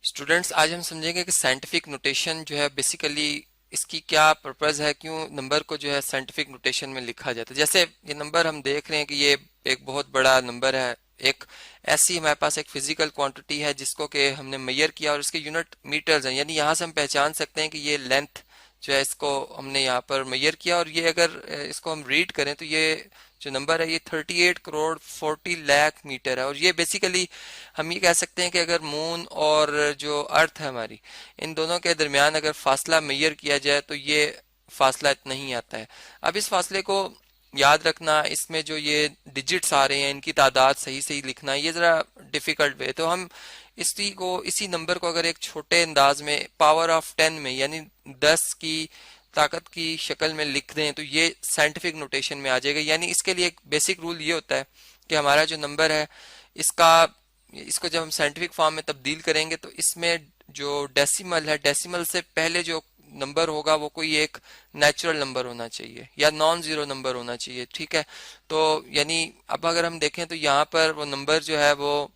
Students, आज हम समझेंगे कि साइंटिफिक नोटेशन जो है बेसिकली इसकी क्या पर्पस है, क्यों नंबर को जो है साइंटिफिक नोटेशन में लिखा जाता है। जैसे ये नंबर हम देख रहे हैं कि ये एक बहुत बड़ा नंबर है। एक ऐसी हमारे पास एक फिजिकल क्वांटिटी है जिसको कि हमने मेजर किया और इसके यूनिट मीटर्स हैं, यानी यहाँ से हम पहचान सकते हैं कि ये लेंथ जो है इसको हमने यहाँ पर मेजर किया। और ये अगर इसको हम रीड करें तो ये जो नंबर है ये 38 करोड़ 40 लाख मीटर है। और ये बेसिकली हम ये कह सकते हैं कि अगर मून और जो अर्थ है हमारी, इन दोनों के दरमियान अगर फासला मेजर किया जाए तो ये फासला इतना ही आता है। अब इस फासले को याद रखना, इसमें जो ये डिजिट्स आ रहे हैं इनकी तादाद सही सही लिखना, ये ज़रा डिफ़िकल्ट वे। तो हम इसी नंबर को अगर एक छोटे अंदाज में पावर ऑफ 10 में, यानी 10 की ताकत की शक्ल में लिख दें तो ये साइंटिफिक नोटेशन में आ जाएगा। यानी इसके लिए एक बेसिक रूल ये होता है कि हमारा जो नंबर है इसका इसको जब हम साइंटिफिक फॉर्म में तब्दील करेंगे तो इसमें जो डेसिमल है, डेसिमल से पहले जो नंबर होगा वो कोई एक नेचुरल नंबर होना चाहिए या नॉन जीरो नंबर होना चाहिए। ठीक है, तो यानी अब अगर हम देखें तो यहाँ पर वो नंबर जो है वो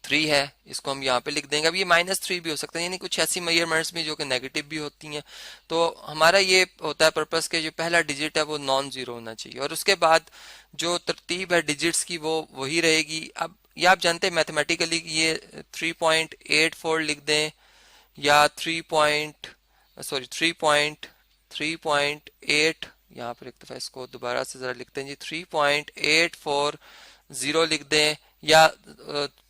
3 है, इसको हम यहाँ पे लिख देंगे। अब ये -3 भी हो सकता है, यानी कुछ ऐसी मेजरमेंट्स भी जो कि नेगेटिव भी होती हैं। तो हमारा ये होता है पर्पस के जो पहला डिजिट है वो नॉन जीरो होना चाहिए और उसके बाद जो तरतीब है डिजिट्स की वो वही रहेगी। अब ये आप जानते हैं मैथमेटिकली कि ये 3.84 लिख दें या 3.8, यहाँ पर एक दफ़ा इसको दोबारा से ज़रा लिखते हैं जी, 3.840 लिख दें या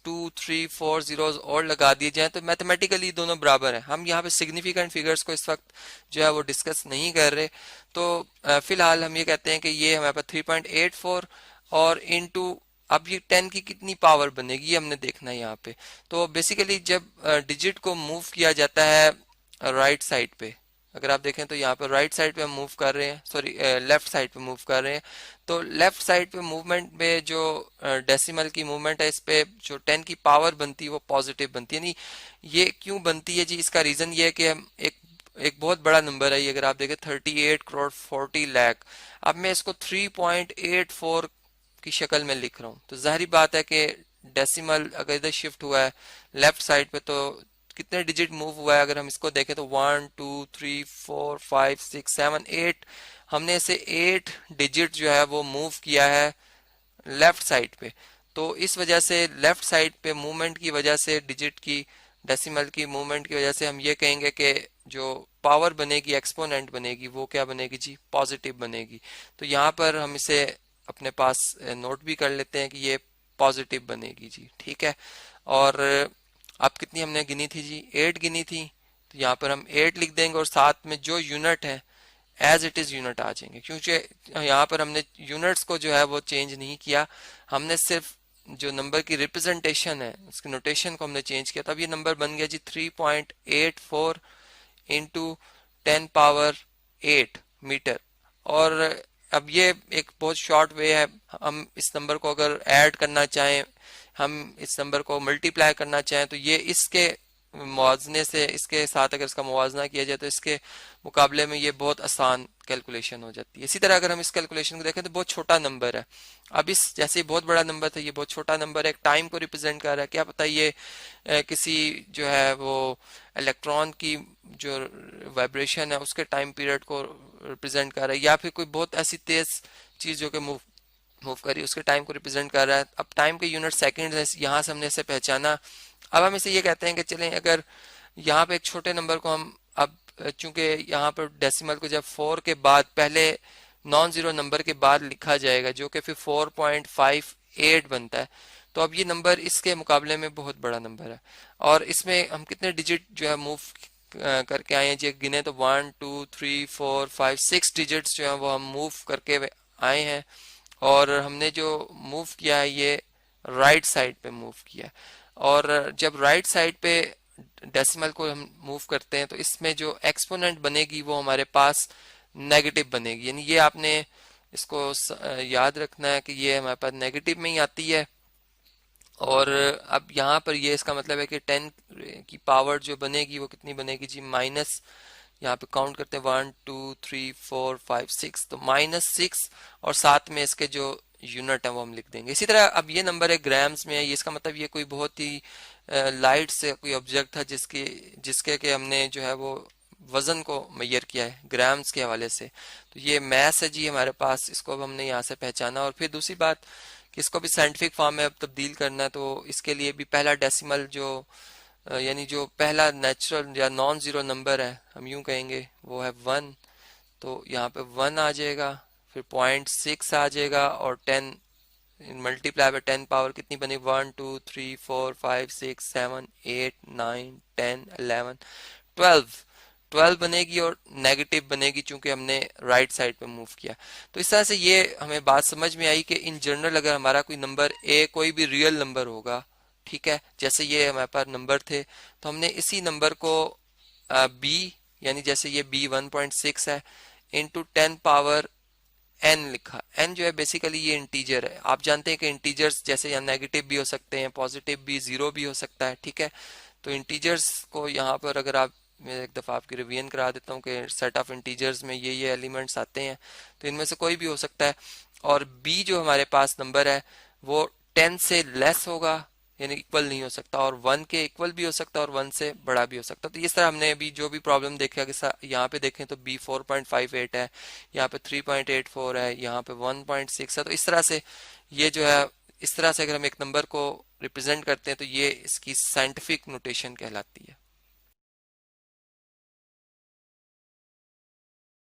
2 3 4 zeros और लगा दिए जाएं तो मैथमेटिकली दोनों बराबर हैं। हम यहाँ पे सिग्निफिकेंट फिगर्स को इस वक्त जो है वो डिस्कस नहीं कर रहे। तो फिलहाल हम ये कहते हैं कि ये हमारे पास 3.84 और इनटू, अब ये 10 की कितनी पावर बनेगी ये हमने देखना है यहाँ पे। तो बेसिकली जब डिजिट को मूव किया जाता है राइट साइड पे, अगर आप देखें तो यहाँ पर राइट साइड पे हम मूव कर रहे हैं, सॉरी लेफ्ट साइड पे मूव कर रहे हैं। तो लेफ्ट साइड पे मूवमेंट में जो डेसिमल की मूवमेंट है इस पे जो 10 की पावर बनती है वो पॉजिटिव बनती है। यानी ये क्यों बनती है जी, इसका रीजन ये है कि हम एक बहुत बड़ा नंबर है ये, अगर आप देखें 38 करोड़ 40 लाख। अब मैं इसको 3.84 की शक्ल में लिख रहा हूँ तो जाहिर बात है कि डेसिमल अगर इधर शिफ्ट हुआ है लेफ्ट साइड पे तो कितने डिजिट मूव हुआ है। अगर हम इसको देखें तो 1 2 3 4 5 6 7 8, हमने इसे 8 डिजिट जो है वो मूव किया है लेफ्ट साइड पे। तो इस वजह से लेफ्ट साइड पे मूवमेंट की वजह से डिजिट की, डेसिमल की मूवमेंट की वजह से हम ये कहेंगे कि जो पावर बनेगी, एक्सपोनेंट बनेगी, वो क्या बनेगी जी, पॉजिटिव बनेगी। तो यहाँ पर हम इसे अपने पास नोट भी कर लेते हैं कि ये पॉजिटिव बनेगी जी। ठीक है, और अब कितनी हमने गिनी थी जी, 8 गिनी थी। तो यहाँ पर हम 8 लिख देंगे और साथ में जो यूनिट है एज इट इज यूनिट आ जाएंगे, क्योंकि यहाँ पर हमने यूनिट्स को जो है वो चेंज नहीं किया, हमने सिर्फ जो नंबर की रिप्रेजेंटेशन है उसकी नोटेशन को हमने चेंज किया। तब ये नंबर बन गया जी 3.84 इंटू 10 पावर 8 मीटर। और अब ये एक बहुत शॉर्ट वे है, हम इस नंबर को अगर ऐड करना चाहें, हम इस नंबर को मल्टीप्लाई करना चाहें तो ये इसके मुआवजने से, इसके साथ अगर इसका मुआवजना किया जाए तो इसके मुकाबले में ये बहुत आसान कैलकुलेशन हो जाती है। इसी तरह अगर हम इस कैलकुलेशन को देखें तो बहुत छोटा नंबर है। अब इस जैसे बहुत बड़ा नंबर था, ये बहुत छोटा नंबर है, एक टाइम को रिप्रेजेंट कर रहा है। क्या पता ये किसी जो है वो इलेक्ट्रॉन की जो वाइब्रेशन है उसके टाइम पीरियड को रिप्रेजेंट कर रहा है, या फिर कोई बहुत ऐसी तेज चीज जो कि मूव मूव करी उसके टाइम को रिप्रेजेंट कर रहा है। अब टाइम के यूनिट सेकंड है, यहाँ से हमने इसे पहचाना। अब हम इसे ये कहते हैं कि चलें अगर यहाँ पे एक छोटे नंबर को हम, अब चूंकि यहाँ पर डेसिमल को जब 4 के बाद पहले नॉन जीरो नंबर के बाद लिखा जाएगा जो कि फिर 4.58 बनता है, तो अब ये नंबर इसके मुकाबले में बहुत बड़ा नंबर है। और इसमें हम कितने डिजिट जो है मूव करके आए हैं जी, गिने तो 1 2 3 4 5 6 डिजिट्स जो है वो हम मूव करके आए हैं। और हमने जो मूव किया है ये राइट साइड पे मूव किया है। और जब राइट साइड पे डेसिमल को हम मूव करते हैं तो इसमें जो एक्सपोनेंट बनेगी वो हमारे पास नेगेटिव बनेगी। यानी ये आपने इसको याद रखना है कि ये हमारे पास नेगेटिव में ही आती है। और अब यहाँ पर ये इसका मतलब है कि 10 की पावर जो बनेगी वो कितनी बनेगी जी, माइनस, यहाँ पे काउंट करते हैं 1 2 3 4 5 6, तो -6 और साथ में इसके जो यूनिट है वो हम लिख देंगे। इसी तरह अब ये नंबर है ग्राम्स में है, ये इसका मतलब ये कोई बहुत ही लाइट से कोई ऑब्जेक्ट था जिसकी जिसके के हमने जो है वो वजन को मेजर किया है ग्राम्स के हवाले से। तो ये मैथ है जी हमारे पास, इसको अब हमने यहाँ से पहचाना। और फिर दूसरी बात कि इसको भी साइंटिफिक फॉर्म में अब तब्दील करना है, तो इसके लिए भी पहला डेसिमल जो यानी जो पहला नेचुरल या नॉन जीरो नंबर है हम यूं कहेंगे वो है 1। तो यहाँ पे 1 आ जाएगा, फिर 0.6 आ जाएगा, और 10 मल्टीप्लाई बाय 10 पावर कितनी बनी 1 2 3 4 5 6 7 8 9 10 11 12 12 बनेगी और नेगेटिव बनेगी चूंकि हमने राइट साइड पे मूव किया। तो इस तरह से ये हमें बात समझ में आई कि इन जनरल अगर हमारा कोई नंबर ए कोई भी रियल नंबर होगा, ठीक है, जैसे ये हमारे पास नंबर थे, तो हमने इसी नंबर को बी यानी जैसे ये बी 1.6 है इंटू 10 पावर एन लिखा। एन जो है बेसिकली ये इंटीजर है। आप जानते हैं कि इंटीजर्स जैसे यहाँ नेगेटिव भी हो सकते हैं, पॉजिटिव भी, जीरो भी हो सकता है, ठीक है। तो इंटीजर्स को यहाँ पर अगर आप, मैं एक दफ़ा आपकी रिवीजन करा देता हूँ कि सेट ऑफ इंटीजर्स में ये एलिमेंट्स आते हैं, तो इनमें से कोई भी हो सकता है। और बी जो हमारे पास नंबर है वो 10 से लेस होगा यानी इक्वल नहीं हो सकता, और 1 के इक्वल भी हो सकता है और 1 से बड़ा भी हो सकता है। तो इस तरह हमने अभी जो भी प्रॉब्लम देखा कि यहाँ पे देखें तो बी 4.58 है, यहाँ पे 3.84 है, यहाँ पे 1.6 है। तो इस तरह से ये जो है, इस तरह से अगर हम एक नंबर को रिप्रेजेंट करते हैं तो ये इसकी साइंटिफिक नोटेशन कहलाती है।